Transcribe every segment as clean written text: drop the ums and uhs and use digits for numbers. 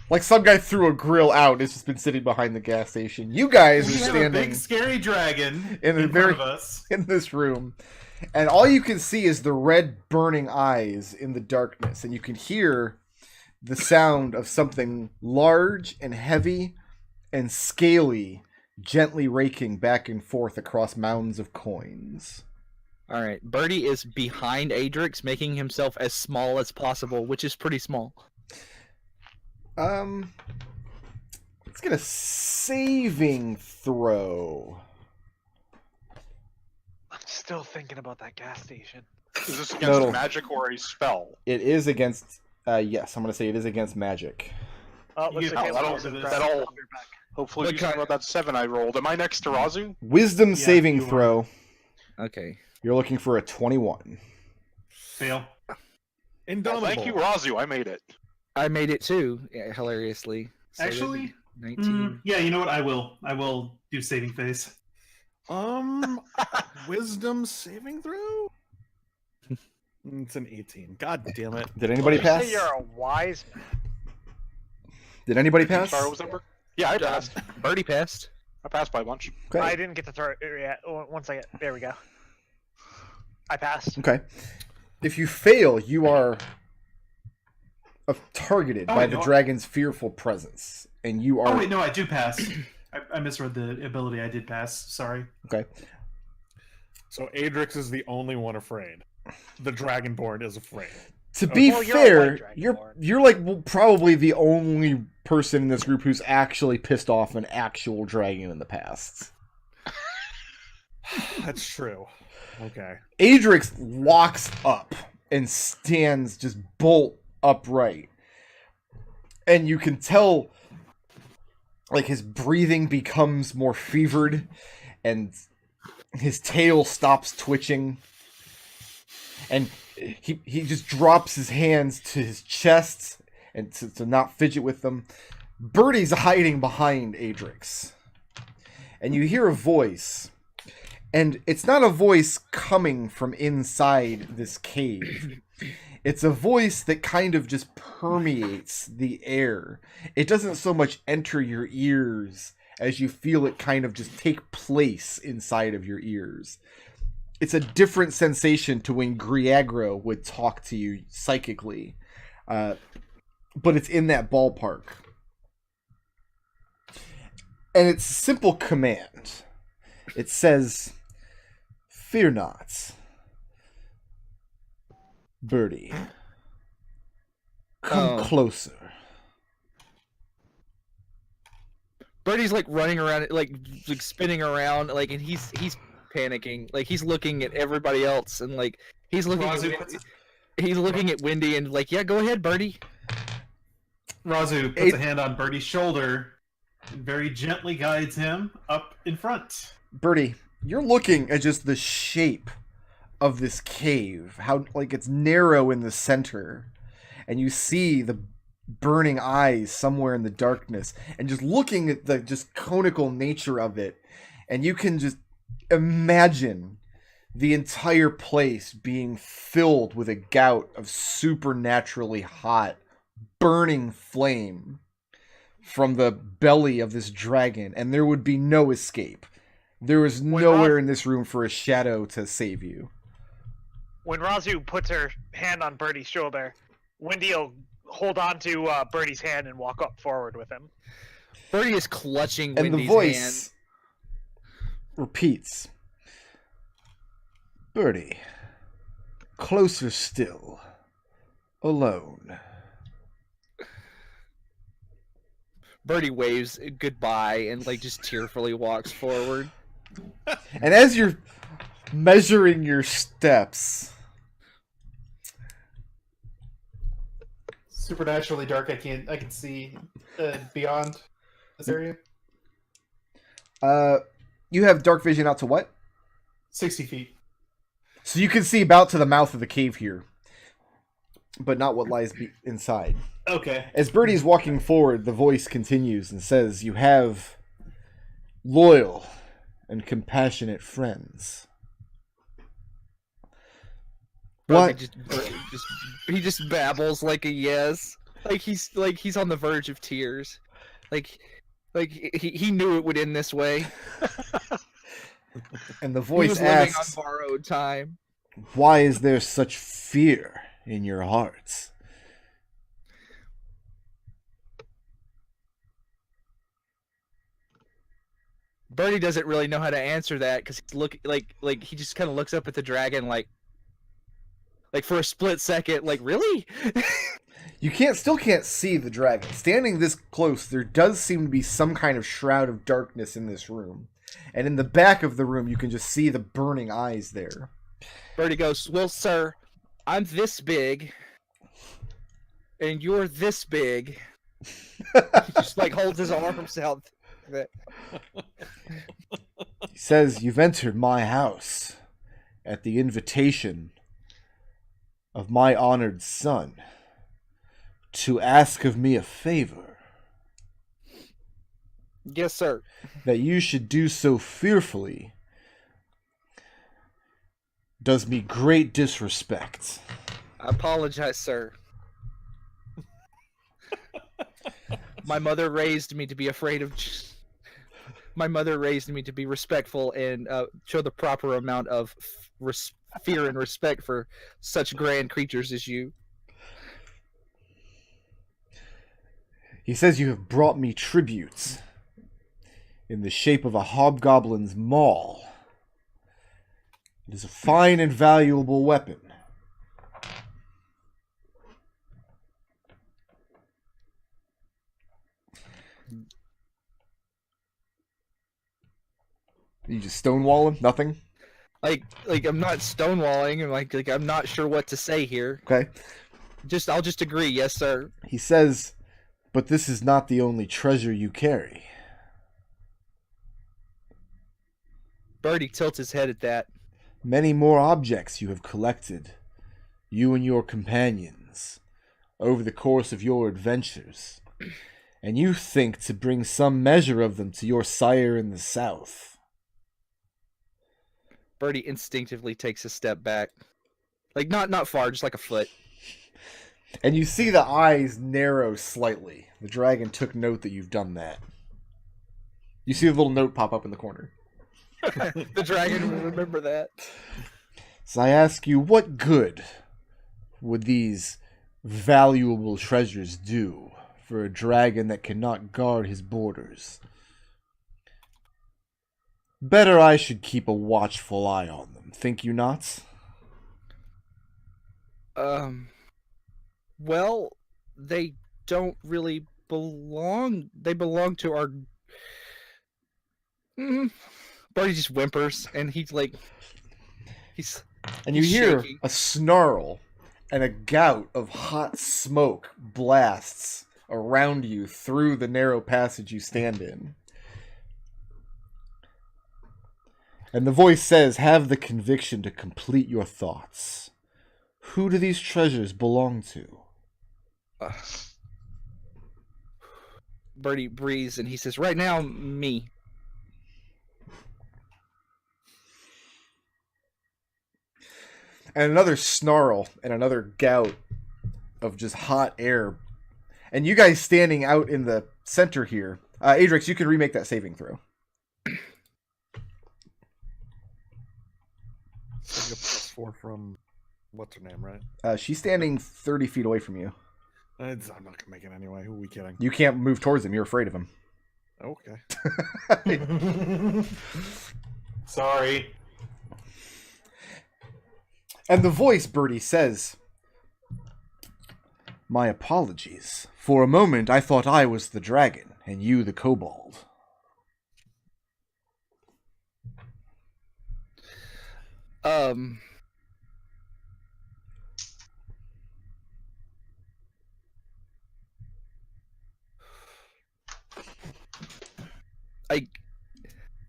Like some guy threw a grill out and it's just been sitting behind the gas station. You guys We are have a standing big scary dragon in front of us. in this room. And all you can see is the red burning eyes in the darkness. And you can hear the sound of something large and heavy and scaly gently raking back and forth across mounds of coins. All right, Birdie is behind Adrex, making himself as small as possible, which is pretty small. Let's get a saving throw. I'm still thinking about that gas station. Is this against Nodal. magic or a spell? It is against. Yes, I'm going to say it is against magic. Oh, looks You like get Caleb all was of in this. front. That'll- I'll be back. Hopefully you Okay. saw that 7 I rolled. Am I next to Raazu? Wisdom Yeah, saving you are. throw. Okay. You're looking for a 21. Fail. Indomitable. Thank you, Raazu. I made it. I made it too, hilariously. So Actually, 19. yeah, you know what? I will do saving phase. Wisdom saving throw? It's an 18. God damn it. Did anybody You say pass? you're a wise man. Did anybody pass? Sorry, what was that number? Yeah, I passed. Birdie passed. I passed by a bunch. Okay. I didn't get to throw it yet. One second. There we go. I passed. Okay. If you fail, you are targeted by the no. dragon's fearful presence, and you Oh are wait, no, I do pass. I misread the ability. I did pass. Sorry. okay. So Adrex is the only one afraid. The Dragonborn is afraid. To be Well, you're a fair, white you're dragonborn. you're like probably the only person in this group who's actually pissed off an actual dragon in the past. That's true. Okay. Adrix walks up and stands just bolt upright. And you can tell like his breathing becomes more fevered and his tail stops twitching. And he just drops his hands to his chest and to not fidget with them. Birdie's hiding behind Adrix. And you hear a voice. And it's not a voice coming from inside this cave. It's a voice that kind of just permeates the air. It doesn't so much enter your ears as you feel it kind of just take place inside of your ears. It's a different sensation to when Griagro would talk to you psychically. But it's in that ballpark. And it's a simple command. It says, "Fear not, Birdie. Come closer." Birdie's like running around, like spinning around, like, and he's panicking, like he's looking at everybody else, and like he's looking at Wendy, and like, yeah, go ahead, Birdie. Raazu puts a hand on Birdie's shoulder and very gently guides him up in front. Birdie, you're looking at just the shape of this cave, how like it's narrow in the center, and you see the burning eyes somewhere in the darkness, and just looking at the just conical nature of it, and you can just imagine the entire place being filled with a gout of supernaturally hot, burning flame from the belly of this dragon, and there would be no escape. There is nowhere in this room for a shadow to save you. When Raazu puts her hand on Birdie's shoulder, Wendy will hold on to Birdie's hand and walk up forward with him. Birdie is clutching And Wendy's the voice repeats, "Birdie, closer still, alone." Birdie waves goodbye and like just tearfully walks forward. And as you're measuring your steps, Supernaturally dark. I can see beyond this area. you have dark vision out to what? 60 feet. So you can see about to the mouth of the cave here, but not what lies inside. Okay. As Birdie's walking forward, the voice continues and says, "You have loyal and compassionate friends." Birdie What? he just babbles like a yes. he's on the verge of tears. He knew it would end this way. And the He voice was living on asks, borrowed time. why is there such fear in your hearts? Birdie doesn't really know how to answer that because he just kind of looks up at the dragon like for a split second, like, really? You still can't see the dragon. Standing this close, there does seem to be some kind of shroud of darkness in this room. And in the back of the room, you can just see the burning eyes there. Birdie goes, well, sir, I'm this big, and you're this big. He just, like, holds his arms out. He says, you've entered my house at the invitation of my honored son to ask of me a favor. Yes, sir. That you should do so fearfully does me great disrespect. I apologize, sir. My mother raised me to be afraid of... My mother raised me to be respectful and show the proper amount of fear and respect for such grand creatures as you. He says you have brought me tributes in the shape of a hobgoblin's maul. It is a fine and valuable weapon. You just stonewall him? Nothing? Like I'm not stonewalling, and like I'm not sure what to say here. Okay. I'll just agree, yes, sir. He says, but this is not the only treasure you carry. Birdie tilts his head at that. Many more objects you have collected, you and your companions, over the course of your adventures, and you think to bring some measure of them to your sire in the south. Birdie instinctively takes a step back. Like, not far, just like a foot. And you see the eyes narrow slightly. The dragon took note that you've done that. You see a little note pop up in the corner. The dragon will remember that. So I ask you, what good would these valuable treasures do for a dragon that cannot guard his borders? Better I should keep a watchful eye on them, think you not? Well, they don't really belong. They belong to our... Birdie just whimpers, and he's... And you he's hear shaking. a snarl, and a gout of hot smoke blasts around you through the narrow passage you stand in. And the voice says, have the conviction to complete your thoughts. Who do these treasures belong to? Birdie breathes, and he says, right now, me. And another snarl and another gout of just hot air. And you guys standing out in the center here. Adrex, you can remake that saving throw. +4 from what's her name, right? She's standing 30 feet away from you. I'm not gonna make it anyway. Who are we kidding? You can't move towards him. You're afraid of him. Okay. Sorry. And the voice, Birdie, says, my apologies. For a moment, I thought I was the dragon, and you the kobold.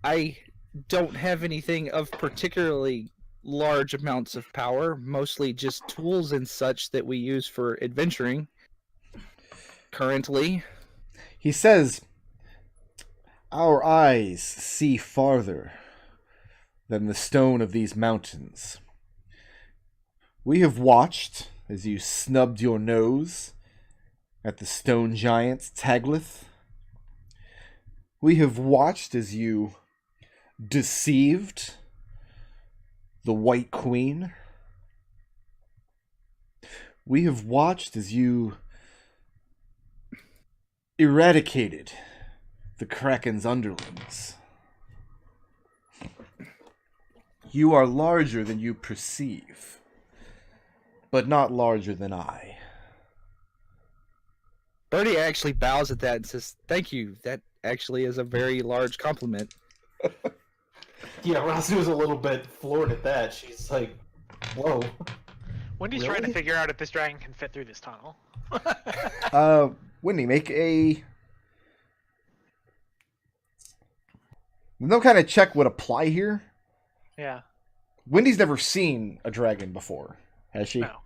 I don't have anything of particularly large amounts of power, mostly just tools and such that we use for adventuring currently. He says, our eyes see farther than the stone of these mountains. We have watched as you snubbed your nose at the stone giant Taglith. We have watched as you deceived the White Queen. We have watched as you eradicated the Kraken's underlings. You are larger than you perceive, but not larger than I. Birdie actually bows at that and says, "Thank you. That actually is a very large compliment." Yeah, Raazu was a little bit floored at that. She's like, "Whoa." Wendy's trying to figure out if this dragon can fit through this tunnel. Wendy, make a... No kind of check would apply here. Yeah. Wendy's never seen a dragon before, has she? No.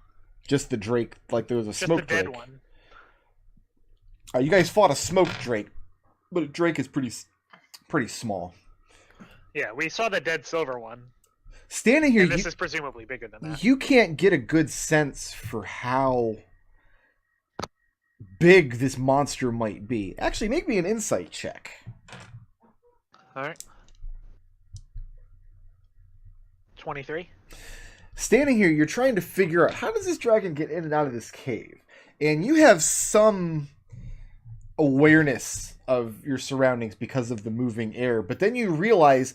Just the drake, like there was a Just smoke the dead drake. one. You guys fought a smoke drake, but a drake is pretty small. Yeah, we saw the dead silver one. Standing here, And this is presumably bigger than that. you can't get a good sense for how big this monster might be. Actually, make me an insight check. Alright. 23. Standing here, you're trying to figure out how does this dragon get in and out of this cave? And you have some awareness of your surroundings because of the moving air, but then you realize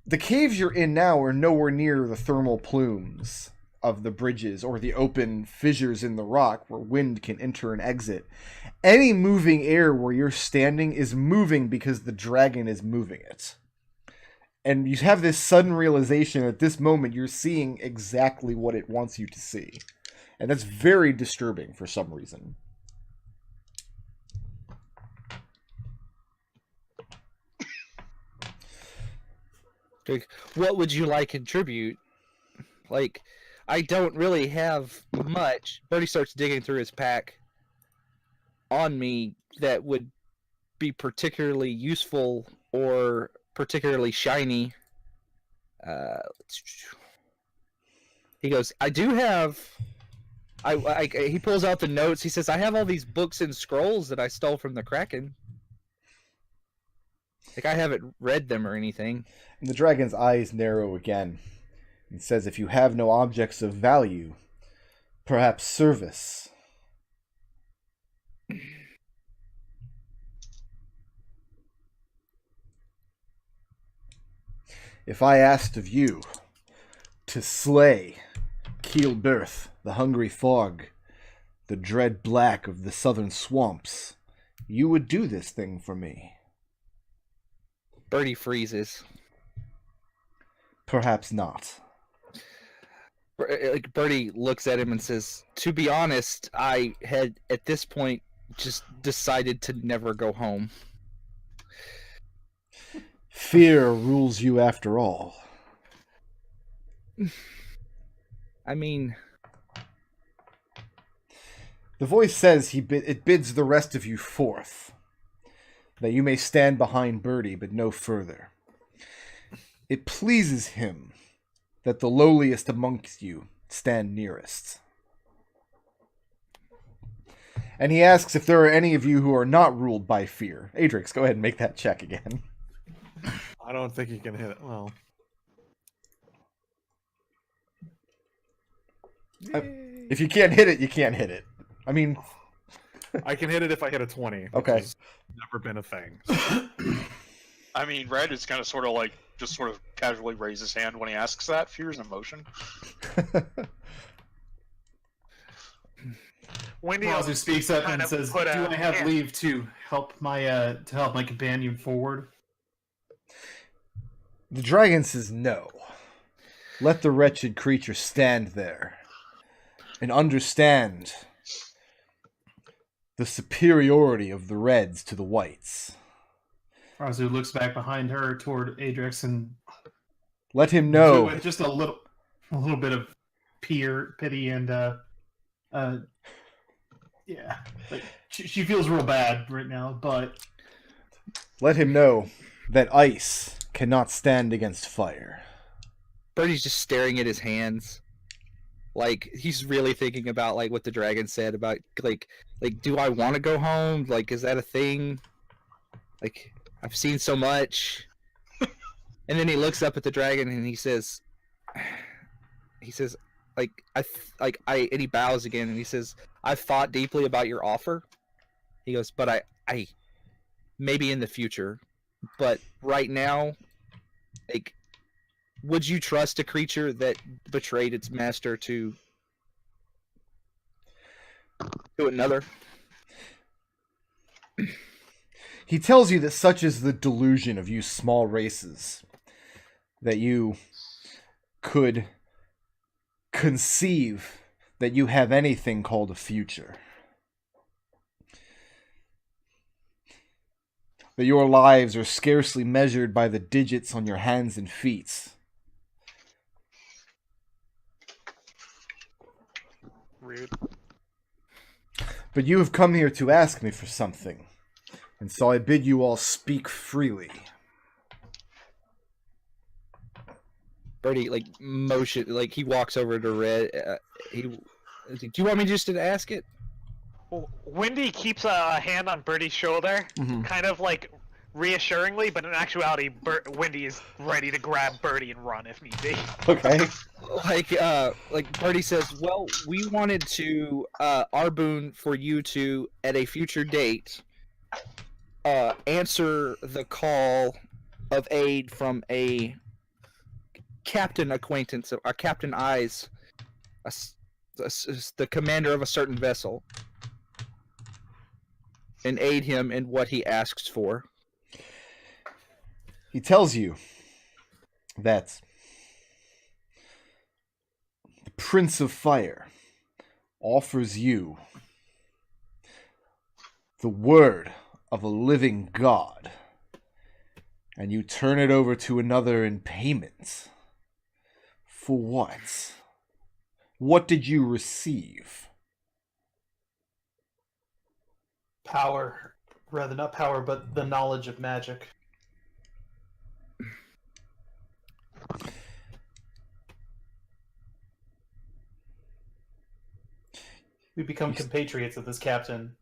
the caves you're in now are nowhere near the thermal plumes of the bridges or the open fissures in the rock where wind can enter and exit. Any moving air where you're standing is moving because the dragon is moving it. And you have this sudden realization at this moment you're seeing exactly what it wants you to see. And that's very disturbing for some reason. Like, what would you like in tribute? Like, I don't really have much. Birdie starts digging through his pack on me that would be particularly useful or particularly shiny. He goes, I do have... he pulls out the notes. He says, I have all these books and scrolls that I stole from the Kraken. Like, I haven't read them or anything. And the dragon's eyes narrow again. He says, if you have no objects of value, perhaps service. If I asked of you to slay Keelbirth, the hungry fog, the dread black of the southern swamps, you would do this thing for me. Birdie freezes. Perhaps not. Like, Birdie looks at him and says, to be honest, I had, at this point, just decided to never go home. Fear rules you after all. I mean... The voice says it bids the rest of you forth, that you may stand behind Birdie, but no further. It pleases him that the lowliest amongst you stand nearest. And he asks if there are any of you who are not ruled by fear. Adrex, go ahead and make that check again. I don't think he can hit it. Well, If you can't hit it, you can't hit it. I mean... I can hit it if I hit a 20. Okay. Which has never been a thing. I mean, Red is kind of sort of like, just sort of casually raise his hand when he asks that. Fear is emotion. Wendy Raazu speaks up and kind of says, put "Do a I have hand- leave to help my companion forward?" The dragon says no. Let the wretched creature stand there and understand the superiority of the reds to the whites. Raazu looks back behind her toward Adrex and Let him know. with just a little bit of pity and yeah, like she feels real bad right now, but Let him know that ice cannot stand against fire. Birdie's just staring at his hands. Like, he's really thinking about, like, what the dragon said about, like, like, do I want to go home? Like, is that a thing? Like, I've seen so much. And then he looks up at the dragon and he says, and he bows again and he says, I've thought deeply about your offer. He goes, but I maybe in the future, but right now, like, would you trust a creature that betrayed its master to another? He tells you that such is the delusion of you small races, that you could conceive that you have anything called a future. That your lives are scarcely measured by the digits on your hands and feet. Rude. But you have come here to ask me for something, and so I bid you all speak freely. Birdie, like, motion, like, he walks over to Red. Do you want me just to ask it? Well, Wendy keeps a hand on Birdie's shoulder, kind of like reassuringly, but in actuality, Wendy is ready to grab Birdie and run if need be. Okay. Like Birdie says, well, we wanted to, our boon for you to, at a future date, answer the call of aid from a captain acquaintance, our Captain Eyes, the commander of a certain vessel, and aid him in what he asks for. He tells you that the Prince of Fire offers you the word of a living god, and you turn it over to another in payment. For what? What did you receive? Power. Rather, not power, but the knowledge of magic. We become compatriots of this captain.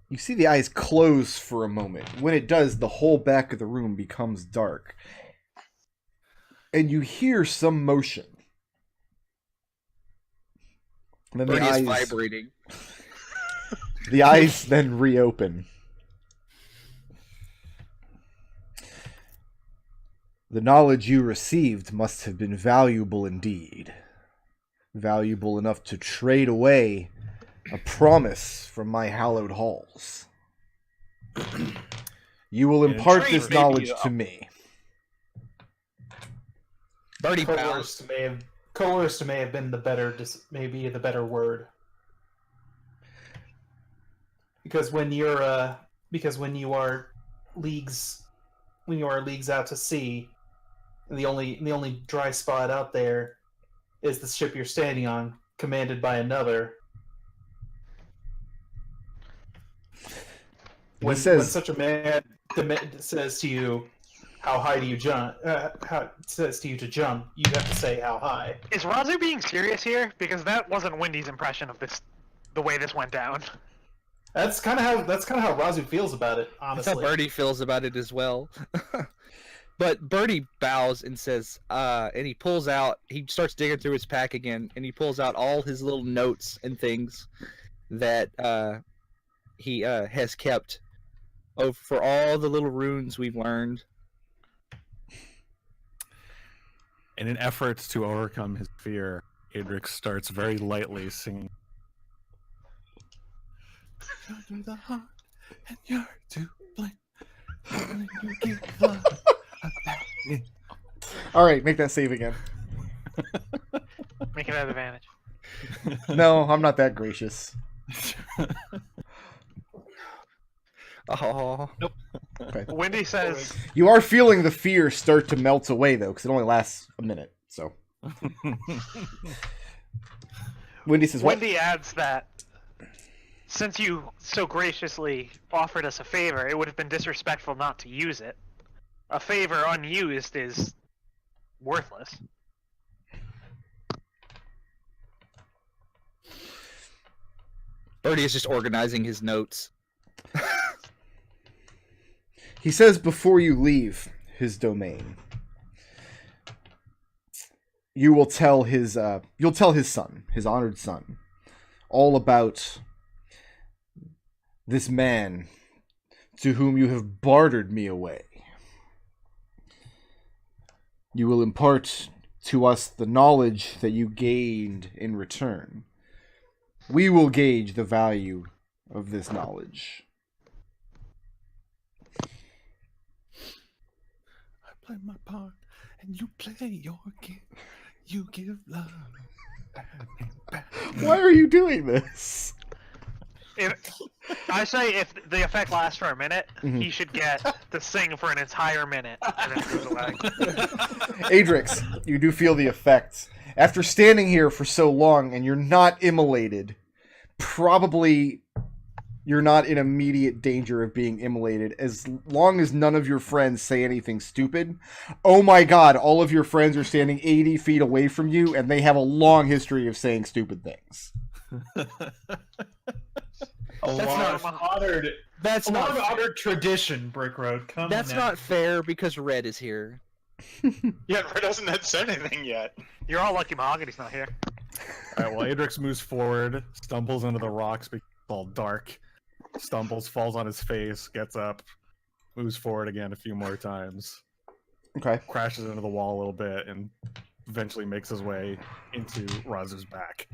You see the eyes close for a moment. When it does, the whole back of the room becomes dark. And you hear some motion. And then Birdie is vibrating. The eyes then reopen. The knowledge you received must have been valuable indeed. Valuable enough to trade away a promise from my hallowed halls. You will impart trade, this maybe, knowledge to me. Birdie bows. Coerced may have been the better word. Because when you are leagues out to sea, the only dry spot out there is the ship you're standing on, commanded by another. When such a man says to you, "How high do you jump?" Says to you to jump, you have to say, "How high?" Is Raazu being serious here? Because that wasn't Wendy's impression of this, the way this went down. That's kind of how Raazu feels about it. Honestly, That's how Birdie feels about it as well. But Birdie bows and says, and he starts digging through his pack again, and he pulls out all his little notes and things that he has kept for all the little runes we've learned. In an effort to overcome his fear, Adrex starts very lightly singing. You're the heart, and you're to blame. When you give love a back. Alright, make that save again. Make it an advantage. No, I'm not that gracious. Oh, Nope. Okay. Wendy says, You are feeling the fear start to melt away, though, because it only lasts a minute, so. Wendy says, what? Wendy adds that since you so graciously offered us a favor, it would have been disrespectful not to use it. A favor unused is worthless. Birdie is just organizing his notes. He says before you leave his domain, you'll tell his son, his honored son, all about this man to whom you have bartered me away. You will impart to us the knowledge that you gained in return. We will gauge the value of this knowledge. I play my part, and you play your game. You give love. Why are you doing this? I say if the effect lasts for a minute, Mhm. he should get to sing for an entire minute and then goes away. Adrex, you do feel the effect. After standing here for so long and you're not immolated, probably you're not in immediate danger of being immolated as long as none of your friends say anything stupid. Oh my god, all of your friends are standing 80 feet away from you and they have a long history of saying stupid things. That's A not long honored tradition, Brick Road. Come That's now. not fair because Red is here. Yeah, Red hasn't said anything yet. You're all lucky Mahogany's not here. Alright, well, Adrex moves forward, stumbles into the rocks because it's all dark, stumbles, falls on his face, gets up, moves forward again a few more times, Okay. crashes into the wall a little bit, and eventually makes his way into Raazu's back.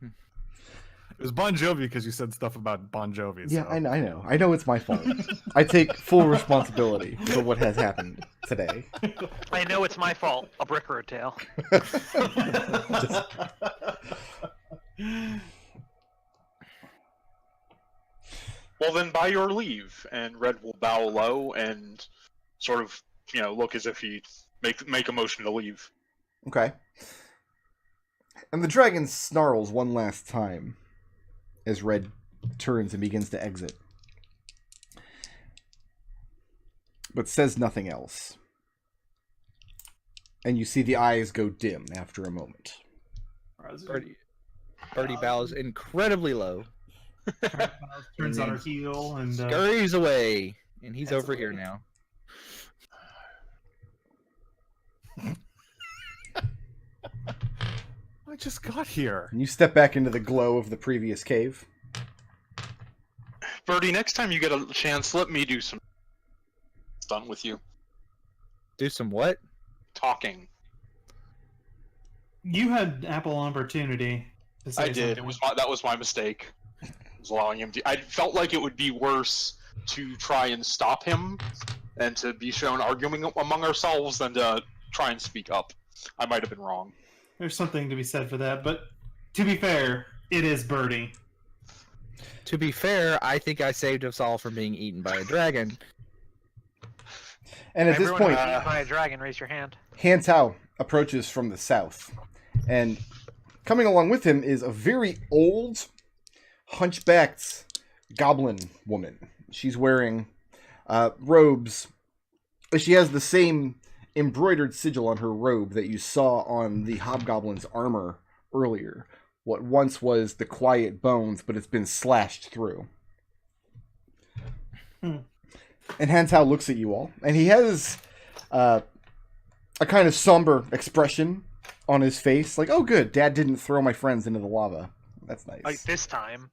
It was Bon Jovi because you said stuff about Bon Jovi. Yeah, so. I know. I know it's my fault. I take full responsibility for what has happened today. I know it's my fault. A Brick Road tale. Well, then, by your leave, and Red will bow low and sort of, look as if he make a motion to leave. Okay. And the dragon snarls one last time as Red turns and begins to exit. But says nothing else. And you see the eyes go dim after a moment. Birdie bows incredibly low. Turns on her heel and Scurries away. And he's That's over here okay. now. I just got here. And you step back into the glow of the previous cave. Birdie, next time you get a chance, let me do some done with you. Do some what? Talking. you had ample opportunity. To say I did. something. That was my mistake. I was allowing him to. I felt like it would be worse to try and stop him and to be shown arguing among ourselves than to try and speak up. I might have been wrong. There's something to be said for that, but to be fair, it is Birdie. To be fair, I think I saved us all from being eaten by a dragon. And at this Everyone point, who's eaten by a dragon, raise your hand. Han Tao approaches from the south. And coming along with him is a very old, hunchbacked goblin woman. She's wearing robes. She has the same embroidered sigil on her robe that you saw on the hobgoblin's armor earlier. What once was the quiet bones, but it's been slashed through. And Han Tao looks at you all, and he has a kind of somber expression on his face, like, "Oh, good, Dad didn't throw my friends into the lava. That's nice." Like this time.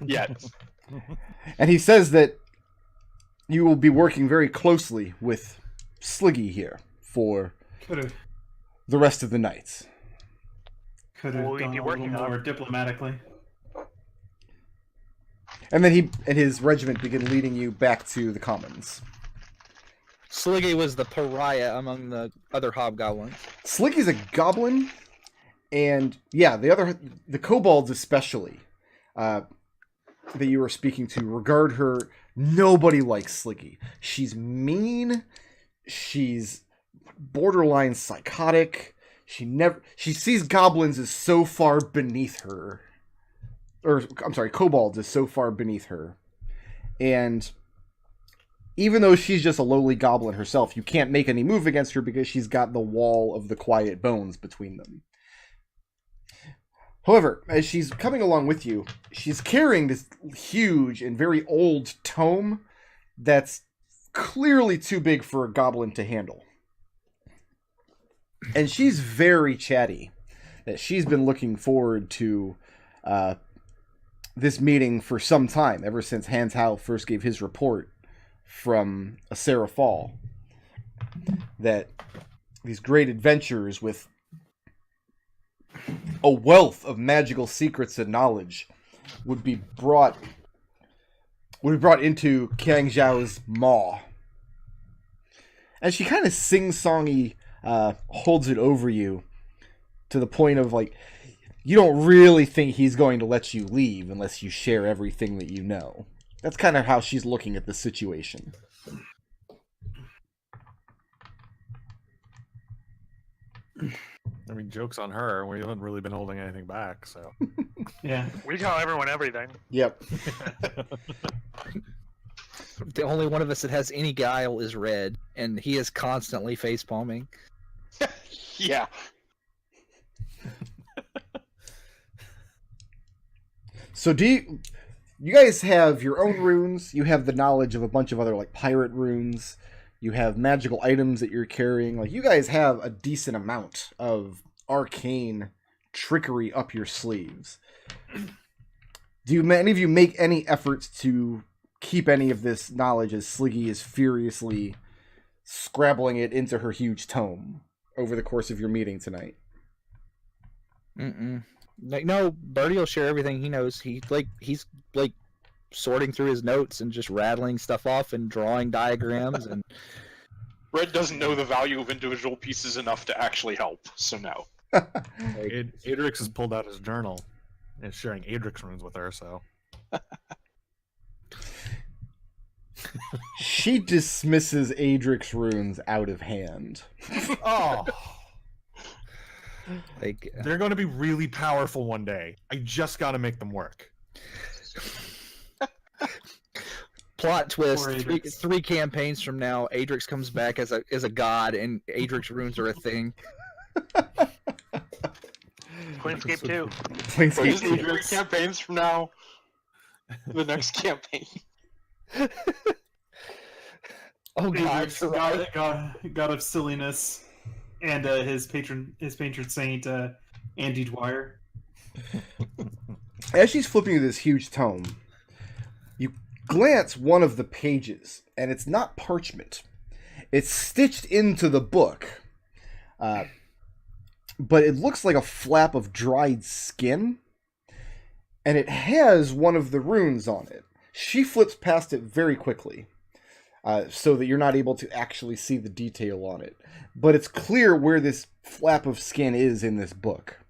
Yeah. And he says that you will be working very closely with Sliggy here for Could have the rest of the night. Will we done be a working little on? more diplomatically. And then he and his regiment begin leading you back to the commons. Sliggy was the pariah among the other hobgoblins. Sliggy's a goblin, and yeah, the kobolds especially, that you were speaking to, regard her. Nobody likes Sliggy. She's mean. She's borderline psychotic. She sees goblins as so far beneath her. Or, I'm sorry, kobolds is so far beneath her. And even though she's just a lowly goblin herself, you can't make any move against her because she's got the wall of the quiet bones between them. However, as she's coming along with you, she's carrying this huge and very old tome that's clearly too big for a goblin to handle. And she's very chatty, that she's been looking forward to this meeting for some time, ever since Hantao first gave his report from Asera Fall. That these great adventures with a wealth of magical secrets and knowledge would be brought into Kang Zhao's maw. And she kind of sing-songy holds it over you to the point of, like, you don't really think he's going to let you leave unless you share everything that you know. That's kind of how she's looking at the situation. I mean, joke's on her. We haven't really been holding anything back, so. Yeah. We tell everyone everything. Yep. The only one of us that has any guile is Red, and he is constantly face palming. Yeah. So you guys have your own runes, you have the knowledge of a bunch of other, like, pirate runes, you have magical items that you're carrying, like, you guys have a decent amount of arcane trickery up your sleeves. Do any of you make any efforts to keep any of this knowledge as Sliggy is furiously scrabbling it into her huge tome over the course of your meeting tonight? Like, no, Birdie will share everything he knows. He's sorting through his notes and just rattling stuff off and drawing diagrams and. Red doesn't know the value of individual pieces enough to actually help, so no. Adrex has pulled out his journal and is sharing Adrex runes with her, so. She dismisses Adrex runes out of hand. Oh! Like, They're going to be really powerful one day. I just got to make them work. plot twist: Poor Adrex. three campaigns from now, Adrex comes back as a god, and Adrex runes are a thing. Queenscape 2. Planescape Just need 2. 3 campaigns from now. The next campaign. Oh god, God of silliness, and his patron saint, Andy Dwyer. As she's flipping through this huge tome, you glance one of the pages, and it's not parchment. It's stitched into the book, but it looks like a flap of dried skin, and it has one of the runes on it. She flips past it very quickly, so that you're not able to actually see the detail on it. But it's clear where this flap of skin is in this book.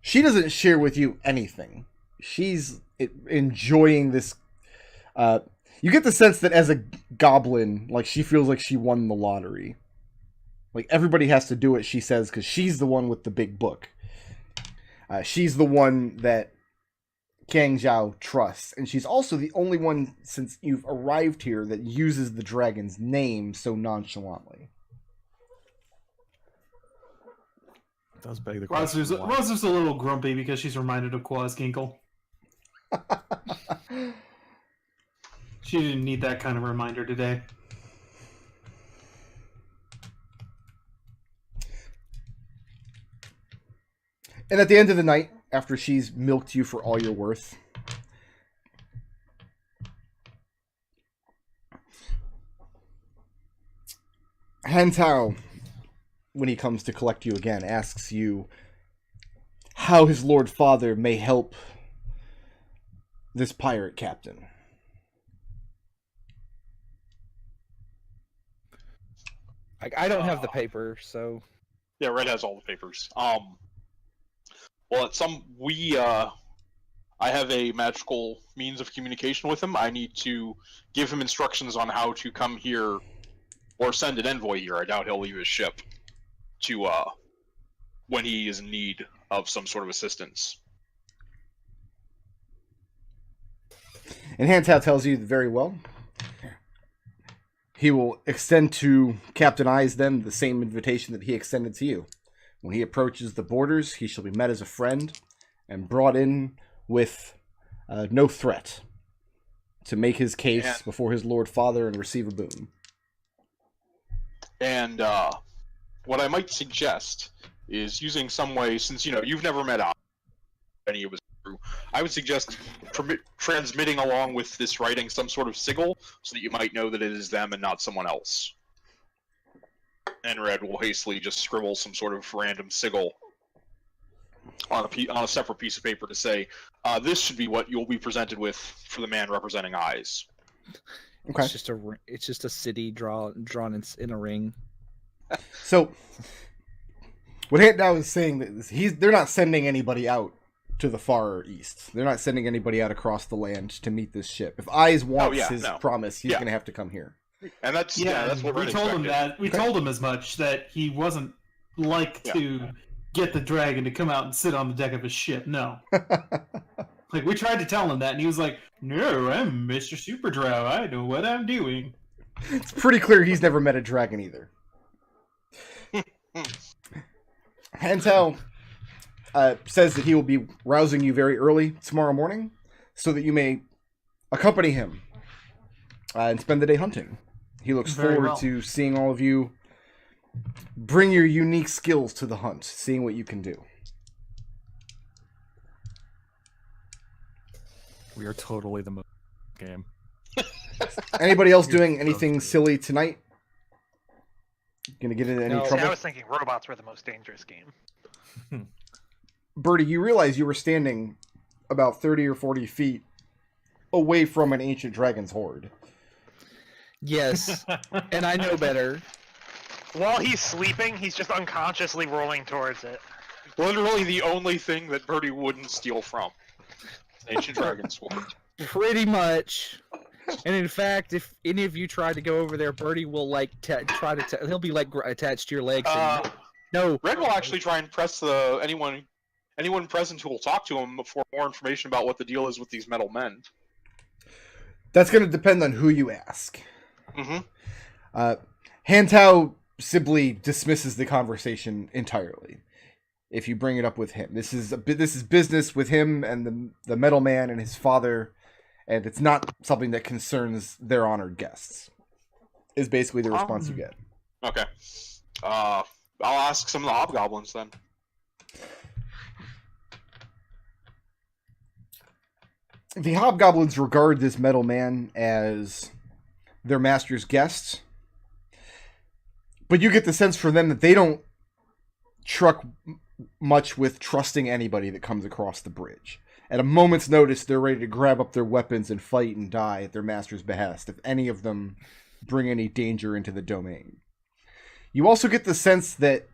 She doesn't share with you anything. She's enjoying this. You get the sense that as a goblin, like, she feels like she won the lottery. Like, everybody has to do what she says because she's the one with the big book. She's the one that Kang Zhao trusts, and she's also the only one since you've arrived here that uses the dragon's name so nonchalantly. It does beg the question. Razu's a little grumpy because she's reminded of Quazginkle. She didn't need that kind of reminder today. And at the end of the night, after she's milked you for all you're worth, Hantao, when he comes to collect you again, asks you how his Lord Father may help this pirate captain. I don't have the paper, so Yeah, Red has all the papers. Well, I have a magical means of communication with him. I need to give him instructions on how to come here, or send an envoy here. I doubt he'll leave his ship to when he is in need of some sort of assistance. And Hantao tells you very well. He will extend to Captain Eyes then the same invitation that he extended to you. When he approaches the borders, he shall be met as a friend and brought in with no threat to make his case before his Lord Father and receive a boon. And what I might suggest is using some way, since you've never met any of his crew, I would suggest transmitting along with this writing some sort of sigil, so that you might know that it is them and not someone else. And Red will hastily just scribble some sort of random sigil on a separate piece of paper to say, this should be what you'll be presented with for the man representing Eyes. Okay. It's just a city drawn in a ring. So, what Hantao is saying is they're not sending anybody out to the far east. They're not sending anybody out across the land to meet this ship. If Eyes wants his promise, he's going to have to come here. And that's what we told him that. We told him as much, that he wasn't to get the dragon to come out and sit on the deck of his ship. No. Like, we tried to tell him that, and he was like, "No, I'm Mr. Super Drow. I know what I'm doing." It's pretty clear he's never met a dragon either. Hantao says that he will be rousing you very early tomorrow morning so that you may accompany him and spend the day hunting. He looks forward to seeing all of you bring your unique skills to the hunt, seeing what you can do. We are totally the most game. Anybody else doing anything silly tonight? Gonna get into any trouble? See, I was thinking robots were the most dangerous game. Birdie, you realize you were standing about 30 or 40 feet away from an ancient dragon's horde. Yes, and I know better. While he's sleeping, he's just unconsciously rolling towards it. Literally the only thing that Birdie wouldn't steal from. Ancient dragon sword. Pretty much. And in fact, if any of you try to go over there, Birdie will he'll be attached to your legs. No. Red will actually try and press anyone present who will talk to him for more information about what the deal is with these metal men. That's going to depend on who you ask. Mm-hmm. Hantao simply dismisses the conversation entirely. If you bring it up with him, this is business with him and the metal man and his father, and it's not something that concerns their honored guests. Is basically the response you get. Okay. I'll ask some of the hobgoblins then. The hobgoblins regard this metal man as their master's guest, but you get the sense from them that they don't truck much with trusting anybody that comes across the bridge. At a moment's notice, they're ready to grab up their weapons and fight and die at their master's behest if any of them bring any danger into the domain. You also get the sense that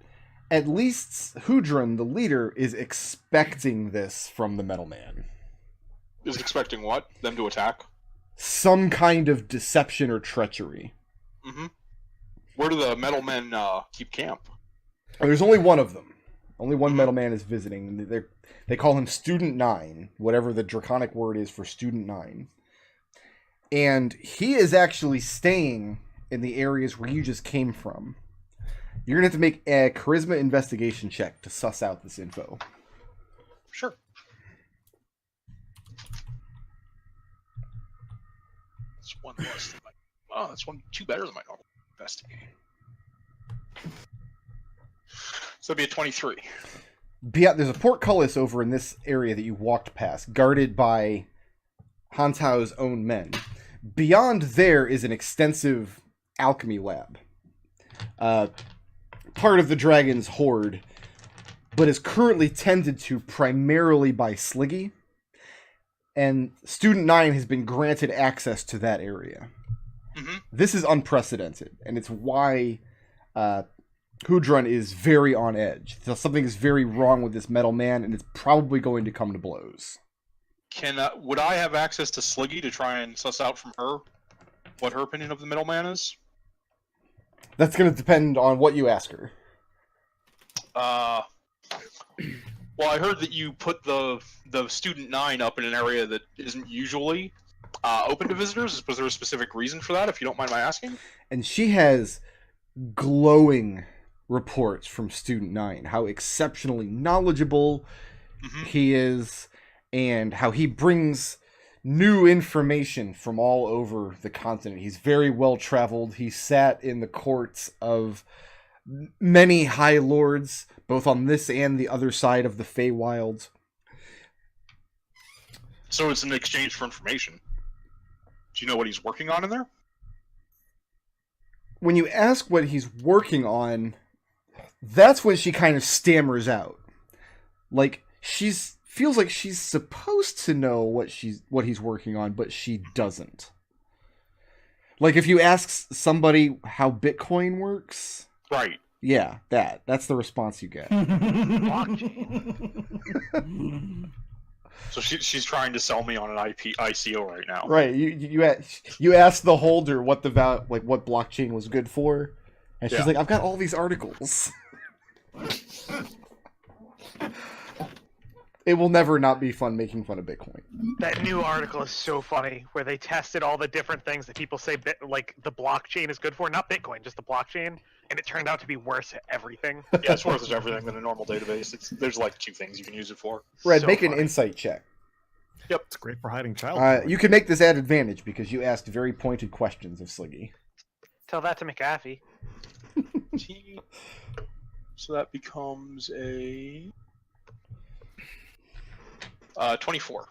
at least Hudrun, the leader, is expecting this from the metal man. Is expecting what? Them to attack? Some kind of deception or treachery. Mm-hmm. Where do the metal men keep camp? There's only one of them. Only one metal man is visiting. They call him Student 9, whatever the draconic word is for Student 9. And he is actually staying in the areas where you just came from. You're going to have to make a charisma investigation check to suss out this info. Sure. That's one less than that's two better than my normal investigating. So it'd be a 23. There's a portcullis over in this area that you walked past, guarded by Hantao's own men. Beyond there is an extensive alchemy lab. Part of the dragon's hoard, but is currently tended to primarily by Sliggy. And Student 9 has been granted access to that area. Mm-hmm. This is unprecedented, and it's why Hudrun is very on edge. So something is very wrong with this metal man, and it's probably going to come to blows. Would I have access to Sliggy to try and suss out from her what her opinion of the middleman is? That's going to depend on what you ask her. Well, I heard that you put the Student 9 up in an area that isn't usually open to visitors? Was there a specific reason for that, if you don't mind my asking? And she has glowing reports from Student 9, how exceptionally knowledgeable he is, and how he brings new information from all over the continent. He's very well traveled. He sat in the courts of many high lords, both on this and the other side of the Feywild. So it's an exchange for information. Do you know what he's working on in there? When you ask what he's working on, that's when she kind of stammers out. Like, feels like she's supposed to know what he's working on, but she doesn't. Like, if you ask somebody how Bitcoin works... Right. Yeah, that's the response you get. So she's trying to sell me on an ICO right now. Right. You asked the holder what what blockchain was good for, and she's like, "I've got all these articles." It will never not be fun making fun of Bitcoin. That new article is so funny, where they tested all the different things that people say like the blockchain is good for, not Bitcoin, just the blockchain, and it turned out to be worse at everything. Yeah, it's worse at everything than a normal database. There's like 2 things you can use it for. Red, So make an funny. insight check. Yep. It's great for hiding child. You can make this at advantage because you asked very pointed questions of Sliggy. Tell that to McAfee. So that becomes a 24.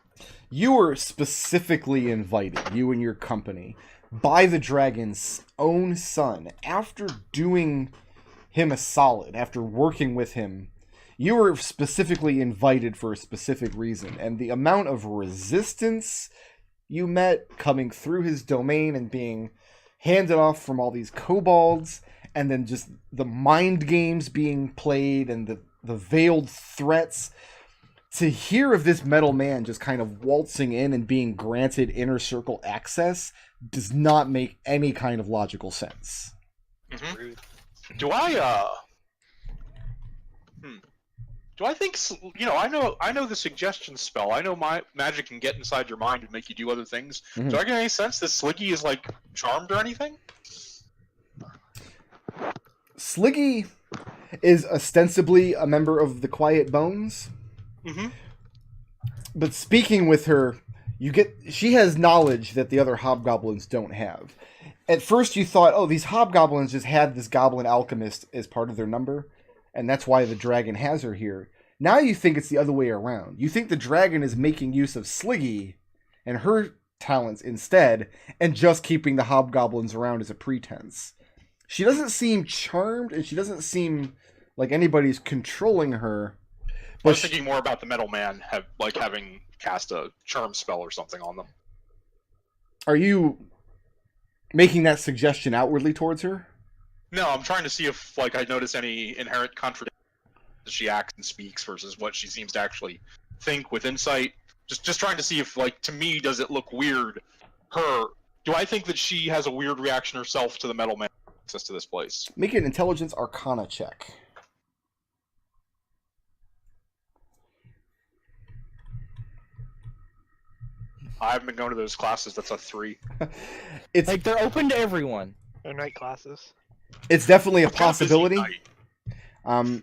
You were specifically invited, you and your company, by the dragon's own son. After doing him a solid, after working with him, you were specifically invited for a specific reason. And the amount of resistance you met coming through his domain and being handed off from all these kobolds, and then just the mind games being played and the veiled threats... To hear of this metal man just kind of waltzing in and being granted inner circle access does not make any kind of logical sense. Mm-hmm. Do I think, I know the suggestion spell. I know my magic can get inside your mind and make you do other things. Mm-hmm. Do I get any sense that Sliggy is like charmed or anything? Sliggy is ostensibly a member of the Quiet Bones. Mm-hmm. But speaking with her, she has knowledge that the other hobgoblins don't have. At first you thought, oh, these hobgoblins just had this goblin alchemist as part of their number, and that's why the dragon has her here. Now you think it's the other way around. You think the dragon is making use of Sliggy and her talents instead, and just keeping the hobgoblins around as a pretense. She doesn't seem charmed, and she doesn't seem like anybody's controlling her. I was thinking more about the metal man having cast a charm spell or something on them. Are you making that suggestion outwardly towards her? No, I'm trying to see if I notice any inherent contradiction as she acts and speaks versus what she seems to actually think with insight. Just trying to see if, to me, does it look weird? Do I think that she has a weird reaction herself to the metal man access to this place? Make an intelligence arcana check. I haven't been going to those classes. That's a 3. It's they're open to everyone. They're night classes. It's definitely a It's kind of busy possibility. night.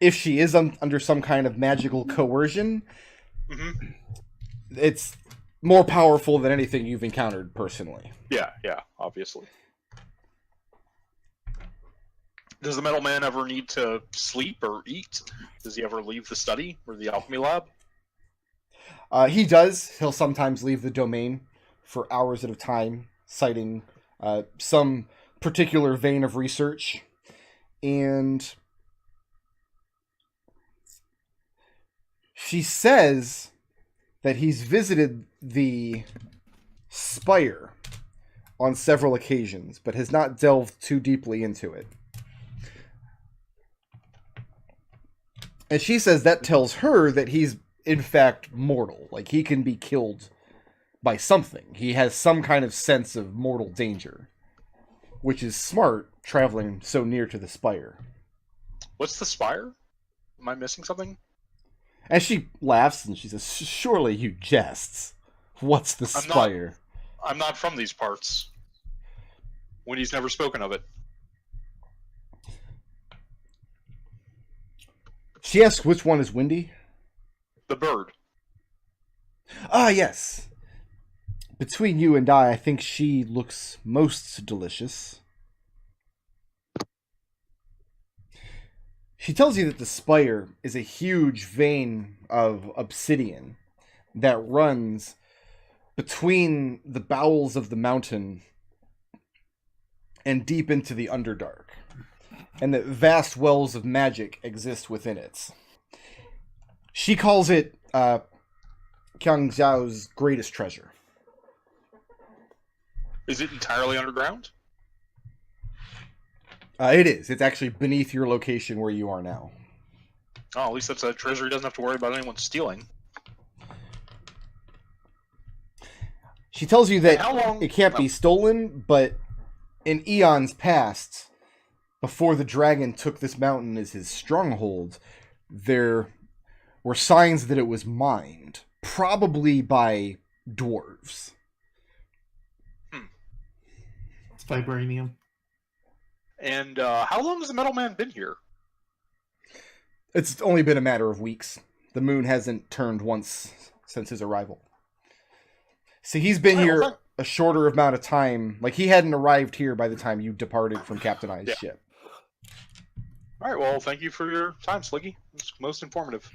If she is under some kind of magical coercion, it's more powerful than anything you've encountered personally. Yeah, obviously. Does the metal man ever need to sleep or eat? Does he ever leave the study or the alchemy lab? He does. He'll sometimes leave the domain for hours at a time, citing some particular vein of research. And she says that he's visited the spire on several occasions, but has not delved too deeply into it. And she says that tells her that he's in fact mortal. He can be killed by something. He has some kind of sense of mortal danger, which is smart, traveling so near to the spire. What's the spire? Am I missing something? And she laughs and she says, surely you jests. What's the I'm not- spire? I'm not from these parts. Winnie's never spoken of it. She asks which one is Windy? The bird. Ah, yes. Between you and I think she looks most delicious. She tells you that the spire is a huge vein of obsidian that runs between the bowels of the mountain and deep into the Underdark, and that vast wells of magic exist within it. She calls it Qiang Zhao's greatest treasure. Is it entirely underground? It is. It's actually beneath your location where you are now. Oh, at least that's a treasure he doesn't have to worry about anyone stealing. She tells you that How long- it can't be stolen, but in eons past, before the dragon took this mountain as his stronghold, there were signs that it was mined, probably by dwarves. It's vibranium. And how long has the Metal Man been here? It's only been a matter of weeks. The moon hasn't turned once since his arrival. See, he's been Oh, here okay. a shorter amount of time. Like, he hadn't arrived here by the time you departed from Captain I's Yeah. ship. All right, well, thank you for your time, Sliggy. It's most informative.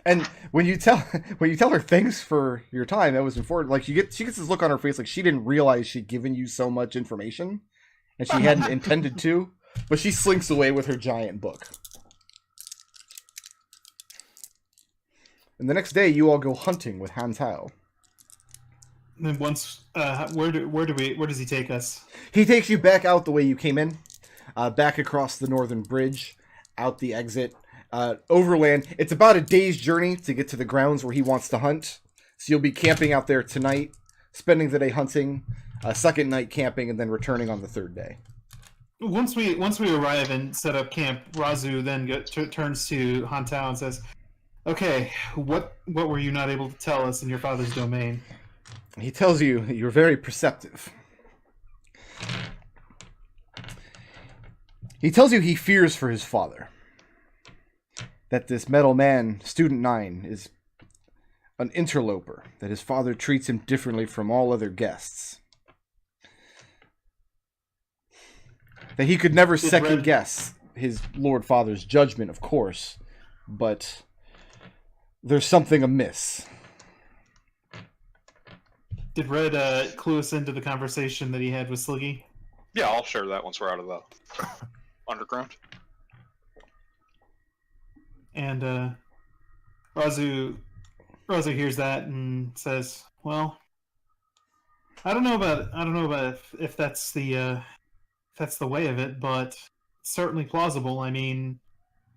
And when you tell her thanks for your time, that was important. Like, she gets this look on her face like she didn't realize she'd given you so much information, and she hadn't intended to. But she slinks away with her giant book. And the next day, you all go hunting with Han Tao. And then once, where does he take us? He takes you back out the way you came in, back across the northern bridge, out the exit, overland. It's about a day's journey to get to the grounds where he wants to hunt. So you'll be camping out there tonight, spending the day hunting, second night camping, and then returning on the third day. Once we arrive and set up camp, Raazu then turns to Han Tao and says, "Okay, what were you not able to tell us in your father's domain?" He tells you you're very perceptive. He tells you he fears for his father. That this metal man, Student 9, is an interloper. That his father treats him differently from all other guests. That he could never second guess his Lord Father's judgment, of course. But there's something amiss. Did Red clue us into the conversation that he had with Sliggy? Yeah, I'll share that once we're out of the underground. And Raazu hears that and says, "Well, I don't know about if that's the way of it, but it's certainly plausible. I mean,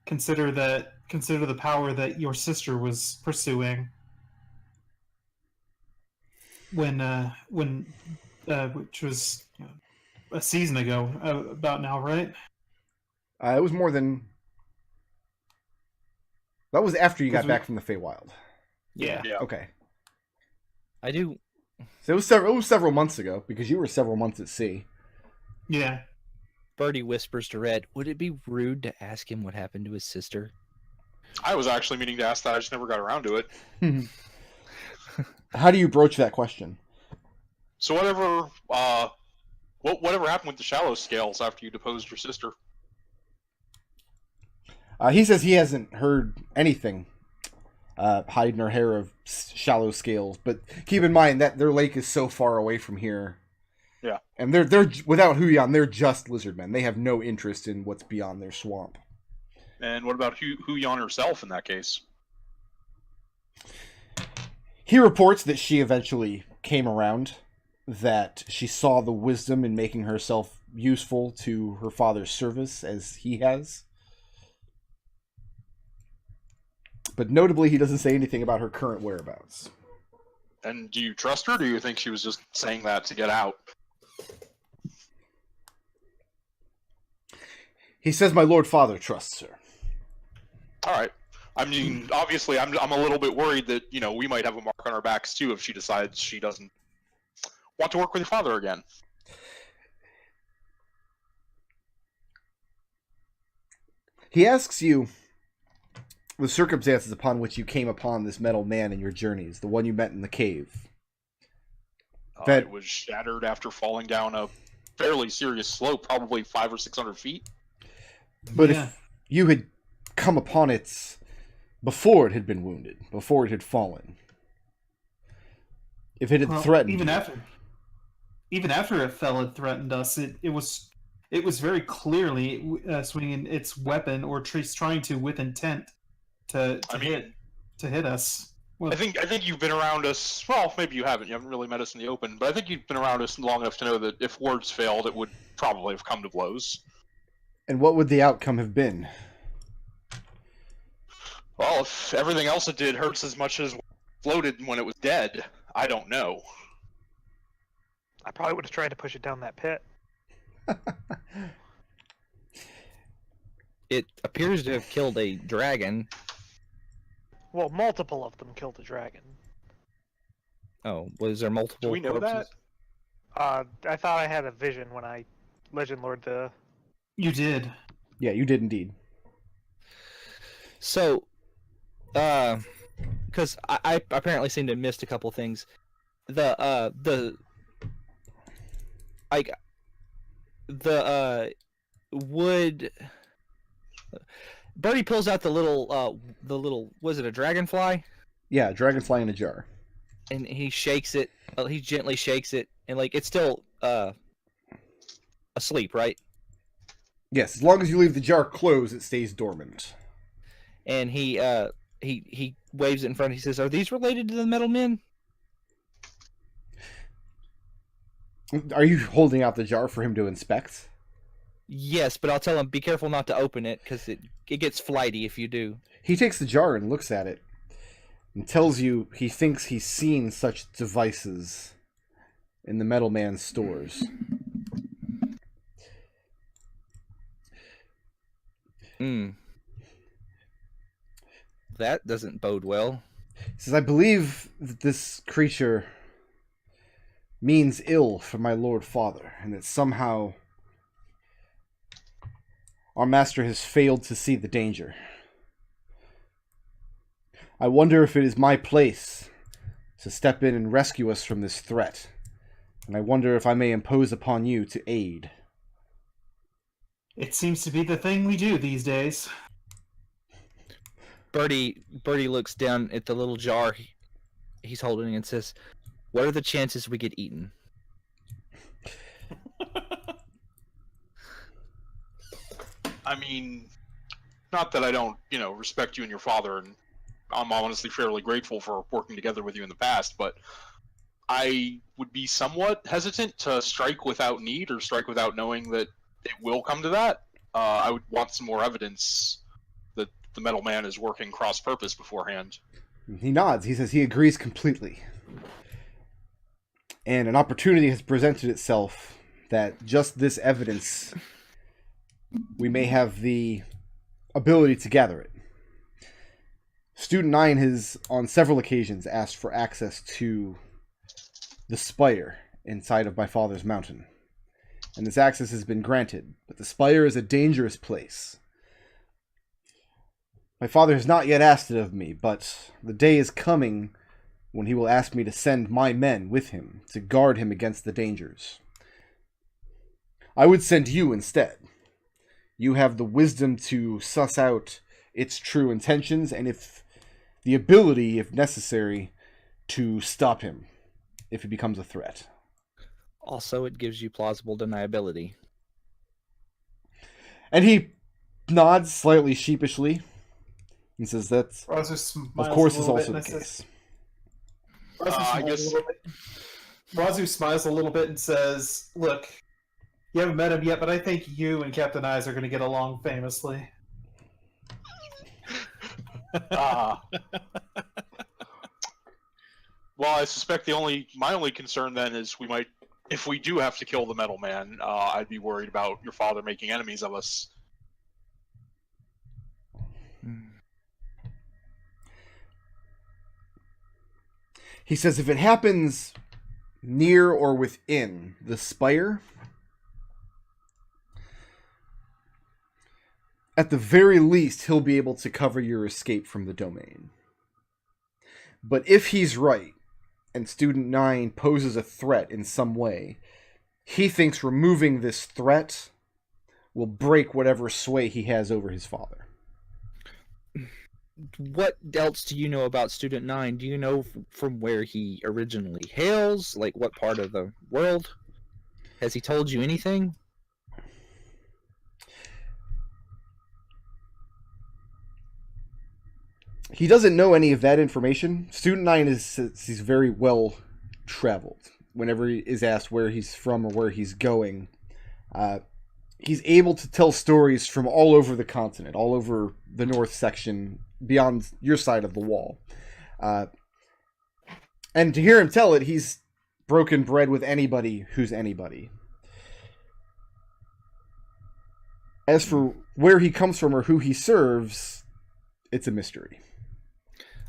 consider the power that your sister was pursuing when which was a season ago, about now, right?" It was more than... That was after you got Because back from the Feywild. Yeah. Yeah. Okay. I do. So it was several months ago, because you were several months at sea. Yeah. Birdie whispers to Red, "Would it be rude to ask him what happened to his sister?" I was actually meaning to ask that, I just never got around to it. How do you broach that question? So whatever happened with the shallow scales after you deposed your sister? He says he hasn't heard anything hiding her hair of shallow scales, but keep in mind that their lake is so far away from here. Yeah. And they're without Huyan, they're just lizardmen. They have no interest in what's beyond their swamp. And what about Huyan herself in that case? He reports that she eventually came around, that she saw the wisdom in making herself useful to her father's service as he has. But notably, he doesn't say anything about her current whereabouts. And do you trust her, or do you think she was just saying that to get out? He says my Lord Father trusts her. Alright. I mean, obviously, I'm a little bit worried that we might have a mark on our backs too if she decides she doesn't want to work with your father again. He asks you the circumstances upon which you came upon this metal man in your journeys, the one you met in the cave. It was shattered after falling down a fairly serious slope, probably 500 or 600 feet. But if you had come upon it before it had been wounded, before it had fallen, if it had threatened, even after it fell, it threatened us. It was very clearly swinging its weapon or trying to with intent to hit us. Well, I think you've been around us. Well, maybe you haven't. You haven't really met us in the open, but I think you've been around us long enough to know that if words failed, it would probably have come to blows. And what would the outcome have been? Well, if everything else it did hurts as much as floated when it was dead, I don't know. I probably would have tried to push it down that pit. It appears to have killed a dragon. Well, multiple of them killed a dragon. Oh, was there multiple? Do we know corpses? I thought I had a vision when I Legend Lord the... You did. Yeah, you did indeed. So, because I apparently seem to have missed a couple things. Wood. Birdie pulls out the little, was it a dragonfly? Yeah, dragonfly in a jar. And he shakes it. He gently shakes it, and it's still asleep, right? Yes, as long as you leave the jar closed, it stays dormant. And he waves it in front. He says, "Are these related to the metal men?" Are you holding out the jar for him to inspect? Yes, but I'll tell him, be careful not to open it, because it gets flighty if you do. He takes the jar and looks at it and tells you he thinks he's seen such devices in the metal man's stores. That doesn't bode well. He says, I believe that this creature means ill for my Lord Father, and that somehow our master has failed to see the danger. I wonder if it is my place to step in and rescue us from this threat, and I wonder if I may impose upon you to aid. It seems to be the thing we do these days. Birdie looks down at the little jar he's holding and says, "What are the chances we get eaten?" I mean, not that I don't, respect you and your father, and I'm honestly fairly grateful for working together with you in the past, but I would be somewhat hesitant to strike without need or strike without knowing that it will come to that. I would want some more evidence that the metal man is working cross-purpose beforehand. He nods. He says he agrees completely. And an opportunity has presented itself that just this evidence, we may have the ability to gather it. Student 9 has, on several occasions, asked for access to the spire inside of my father's mountain. And this access has been granted, but the spire is a dangerous place. My father has not yet asked it of me, but the day is coming when he will ask me to send my men with him to guard him against the dangers. I would send you instead. You have the wisdom to suss out its true intentions, and if the ability, if necessary, to stop him if he becomes a threat. Also, it gives you plausible deniability. And he nods slightly sheepishly and says that, of course, is also the case. Raazu smiles a little bit and says, "Look, you haven't met him yet, but I think you and Captain Eyes are going to get along famously." Well, I suspect my only concern then is if we do have to kill the metal man, I'd be worried about your father making enemies of us. He says if it happens near or within the spire, at the very least, he'll be able to cover your escape from the domain. But if he's right, and Student 9 poses a threat in some way, he thinks removing this threat will break whatever sway he has over his father. What else do you know about Student 9? Do you know from where he originally hails? Like, what part of the world? Has he told you anything? He doesn't know any of that information. Student 9 he's very well traveled. Whenever he is asked where he's from or where he's going, he's able to tell stories from all over the continent, all over the north section, beyond your side of the wall. And to hear him tell it, he's broken bread with anybody who's anybody. As for where he comes from or who he serves, it's a mystery.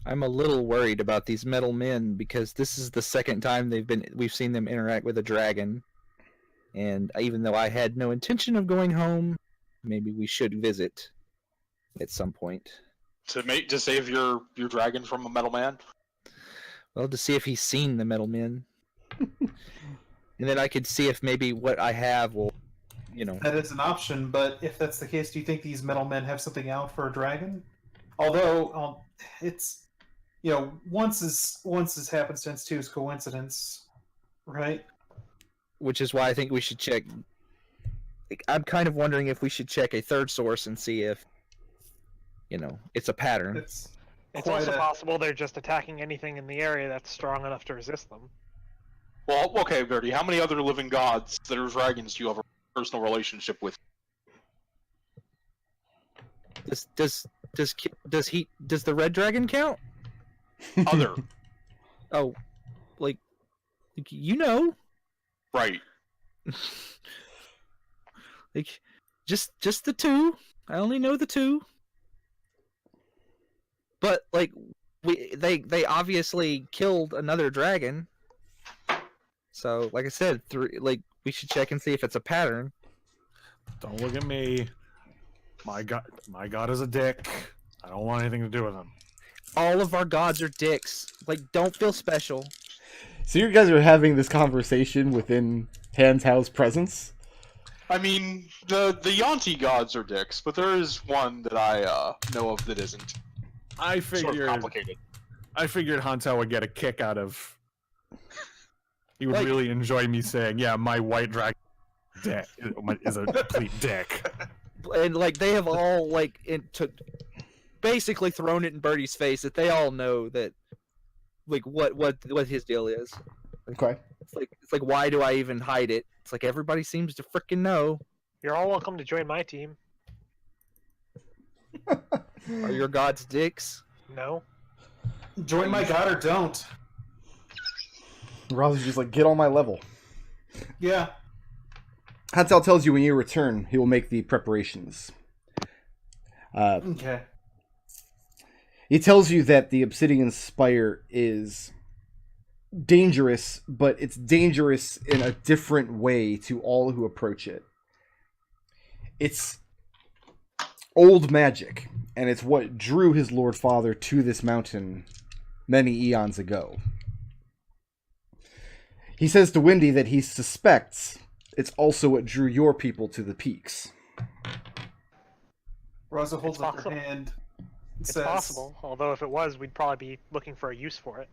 I'm a little worried about these metal men because this is the second time we've seen them interact with a dragon. And even though I had no intention of going home, maybe we should visit at some point. To save your dragon from a metal man? Well, to see if he's seen the metal men. And then I could see if maybe what I have will, That is an option, but if that's the case, do you think these metal men have something out for a dragon? Although, it's, once is happenstance, two is coincidence, right? Which is why I think we should check. I'm kind of wondering if we should check a third source and see if, it's a pattern. It's also possible they're just attacking anything in the area that's strong enough to resist them. Well, okay, Birdie, how many other living gods that are dragons do you have a personal relationship with? Does the red dragon count? Other. Oh, like Right. like just the two. I only know the two. But like they obviously killed another dragon. So like I said, we should check and see if it's a pattern. Don't look at me. My god is a dick. I don't want anything to do with him. All of our gods are dicks. Like, don't feel special. So you guys are having this conversation within Hantao's presence? I mean, the Yuan-ti gods are dicks, but there is one that I know of that isn't. I figured Sort of complicated. I figured Hantao would get a kick out of. He would really enjoy me saying, "Yeah, my white dragon dick is a complete dick." And like they have all basically thrown it in Birdie's face that they all know that like what his deal is. Okay. It's like why do I even hide it? It's like everybody seems to frickin' know. You're all welcome to join my team. Are your gods dicks? No. Join my god or don't. Raazu's just like, get on my level. Yeah. Hantao tells you when you return, he will make the preparations. Okay. He tells you that the Obsidian Spire is dangerous, but it's dangerous in a different way to all who approach it. It's old magic, and it's what drew his Lord Father to this mountain many eons ago. He says to Windy that he suspects it's also what drew your people to the peaks. Raazu holds up her hand. It's Says, possible, although if it was, we'd probably be looking for a use for it.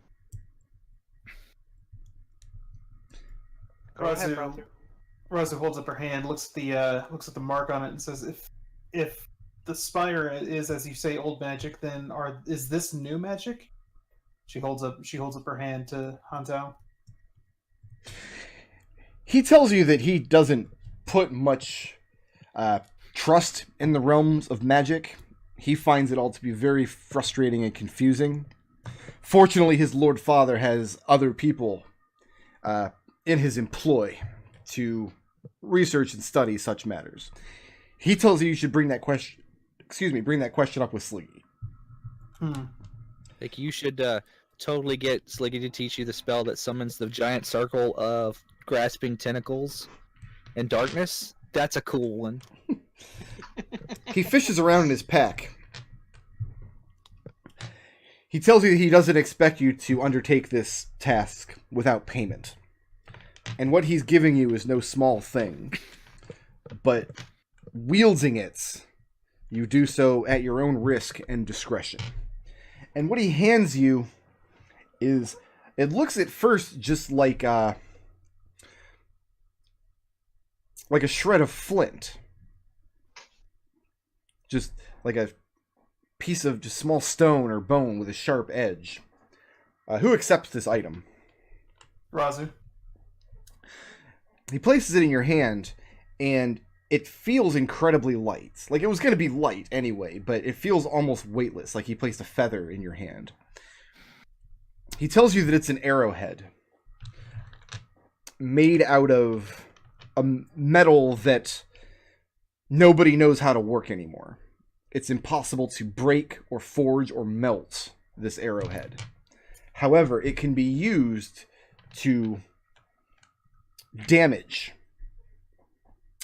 Go ahead, Raazu. Raazu holds up her hand, looks at the mark on it, and says, "If the spire is, as you say, old magic, then is this new magic?" She holds up her hand to Hantao. He tells you that he doesn't put much trust in the realms of magic. He finds it all to be very frustrating and confusing. Fortunately, his Lord Father has other people in his employ to research and study such matters. He tells you should bring that question up with Sleepy. Like you should totally get Sliggy to teach you the spell that summons the giant circle of grasping tentacles and darkness. That's a cool one. He fishes around in his pack. He tells you he doesn't expect you to undertake this task without payment. And what he's giving you is no small thing. But wielding it, you do so at your own risk and discretion. And what he hands you is, it looks at first just like a shred of flint. Just like a piece of just small stone or bone with a sharp edge. Who accepts this item? Raazu. He places it in your hand, and it feels incredibly light. Like, it was going to be light anyway, but it feels almost weightless, like he placed a feather in your hand. He tells you that it's an arrowhead, made out of a metal that nobody knows how to work anymore. It's impossible to break or forge or melt this arrowhead. However, it can be used to damage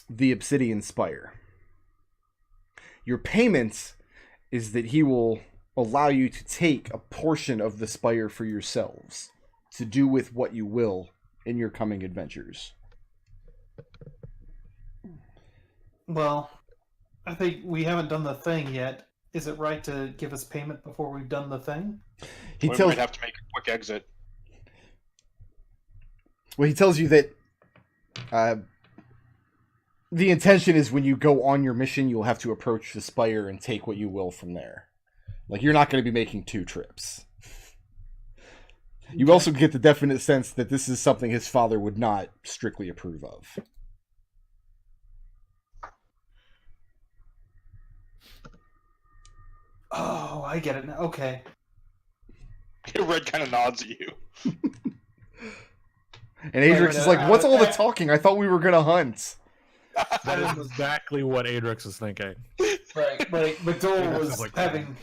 the Obsidian Spire. Your payment is that he will allow you to take a portion of the spire for yourselves to do with what you will in your coming adventures. Well, I think we haven't done the thing yet. Is it right to give us payment before we've done the thing? He We tells might have to make a quick exit. Well, he tells you that the intention is when you go on your mission, you'll have to approach the spire and take what you will from there. Like, you're not going to be making 2 trips. You also get the definite sense that this is something his father would not strictly approve of. Oh, I get it now. Okay. Red kind of nods at you. And Adrex is like, what's all the talking? I thought we were going to hunt. That is exactly what Adrex is thinking. Right. Like McDohl was like- having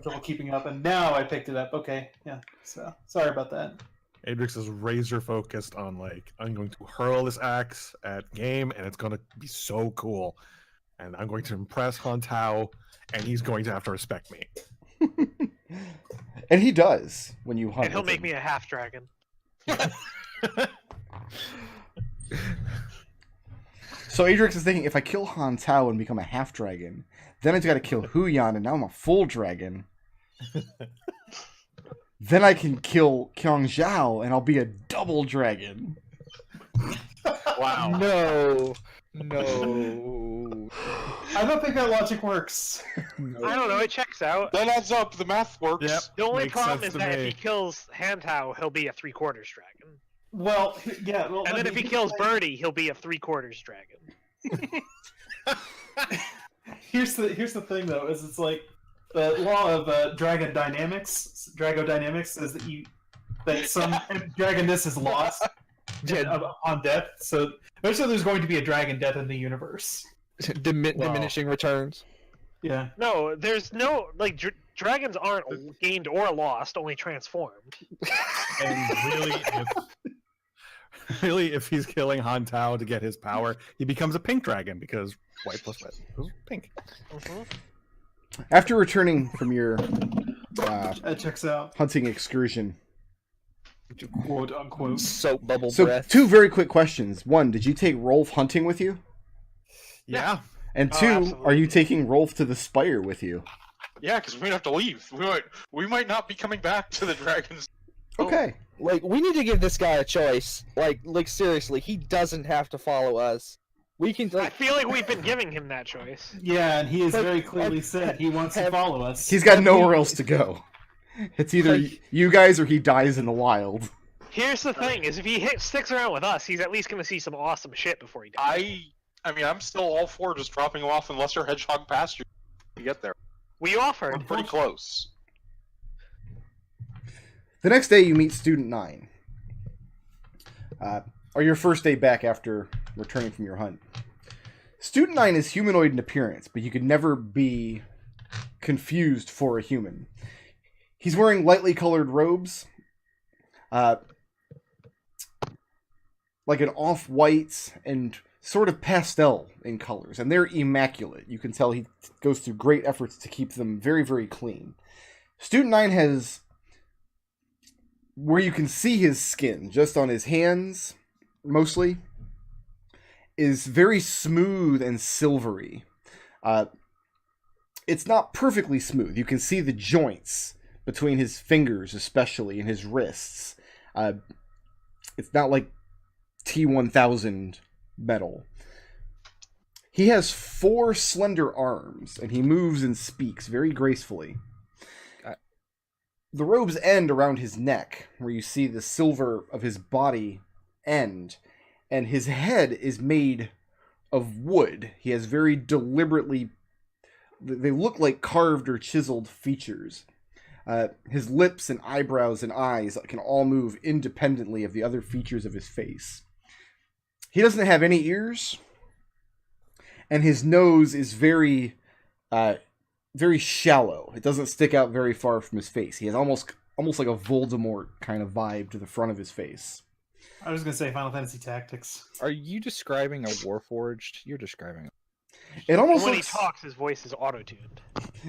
trouble keeping up, and now I picked it up. Okay. Yeah. So sorry about that. Adrex is razor focused on, like, I'm going to hurl this axe at game, and it's going to be so cool. And I'm going to impress Huntao, and he's going to have to respect me. And he does when you hunt. And he'll with make him. me a half dragon. So Adrex is thinking, if I kill Han Tao and become a half dragon, then I've got to kill Huyan, and now I'm a full dragon. Then I can kill Kyong Zhao, and I'll be a double dragon. Wow. No. I don't think that logic works. I don't know, it checks out. That adds up. The math works. Yep. The only Makes problem sense is to that me. if he kills Hantao, he'll be a 3/4 dragon. Well, yeah. Well, And then if he kills Birdie, he'll be a 3/4 dragon. Here's the thing though, is it's like the law of dragon dynamics. Dragodynamics is that some dragonness is lost on death. So eventually, there's going to be a dragon death in the universe. Diminishing returns. Yeah. No, there's no like dragons aren't gained or lost, only transformed. And really, if he's killing Huntao to get his power, he becomes a pink dragon, because white plus red is pink. After returning from your That checks out. hunting excursion, Quote unquote. Soap bubble so breath. 2 very quick questions. 1, did you take Rolf hunting with you? Yeah. And Oh, 2, absolutely. are you taking Rolf to the spire with you? Yeah, because we might have to leave. We might not be coming back to the dragons. Okay. Like, we need to give this guy a choice. Like seriously, he doesn't have to follow us. We can I like feel like we've been giving him that choice. Yeah, and he has But- very clearly said he wants to follow us. He's got nowhere else to go. It's either you guys or he dies in the wild. Here's the thing: is if he sticks around with us, he's at least going to see some awesome shit before he dies. I mean, I'm still all for just dropping him off in Lesser Hedgehog pasture to get there. We offered. We're pretty close. The next day, you meet Student 9. Or your first day back after returning from your hunt. Student 9 is humanoid in appearance, but you could never be confused for a human. He's wearing lightly colored robes, like an off-white and sort of pastel in colors, and they're immaculate. You can tell he goes through great efforts to keep them very, very clean. Student 9 has, where you can see his skin, just on his hands, mostly, is very smooth and silvery. It's not perfectly smooth. You can see the joints between his fingers, especially, and his wrists. It's not like T-1000 metal. He has 4 slender arms, and he moves and speaks very gracefully. The robes end around his neck, where you see the silver of his body end, and his head is made of wood. He has very deliberately... They look like carved or chiseled features. His lips and eyebrows and eyes can all move independently of the other features of his face. He doesn't have any ears, and his nose is very shallow. It doesn't stick out very far from his face. He has almost like a Voldemort kind of vibe to the front of his face. I was going to say Final Fantasy Tactics. Are you describing a Warforged? You're describing it. It almost When looks, he talks, his voice is auto-tuned.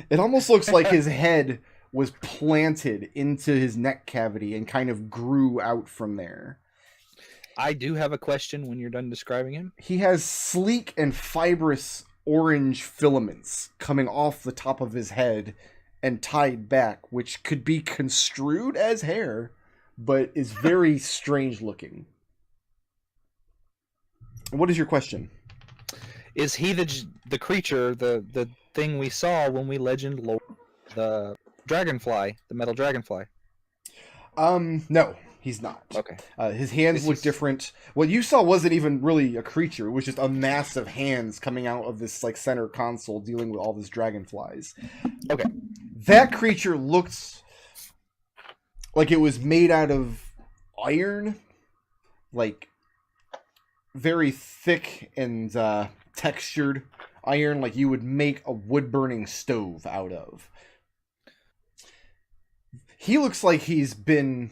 It almost looks like his head was planted into his neck cavity and kind of grew out from there. I do have a question when you're done describing him. He has sleek and fibrous orange filaments coming off the top of his head and tied back, which could be construed as hair, but is very strange looking. What is your question? Is he the creature, the thing we saw when we legend lore the dragonfly, the metal dragonfly? No, he's not. Okay. His hands look different. What you saw wasn't even really a creature. It was just a mass of hands coming out of this like center console dealing with all these dragonflies. Okay. That creature looked like it was made out of iron, like very thick and textured iron, like you would make a wood-burning stove out of. He looks like he's been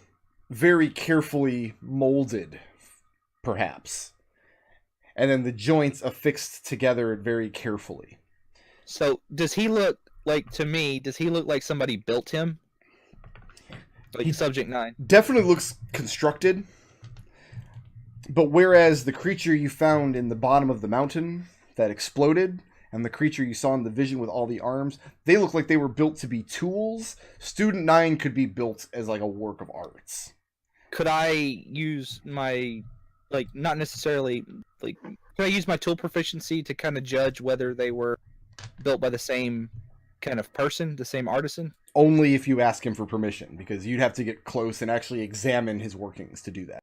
very carefully molded, perhaps. And then the joints affixed together very carefully. So, does he look like, to me, does he look like somebody built him? Like Subject 9? Definitely looks constructed. But whereas the creature you found in the bottom of the mountain that exploded, and the creature you saw in the vision with all the arms, they look like they were built to be tools. Student 9 could be built as like a work of arts. Could I use my, like, not necessarily, like, could I use my tool proficiency to kind of judge whether they were built by the same kind of person, the same artisan? Only if you ask him for permission, because you'd have to get close and actually examine his workings to do that.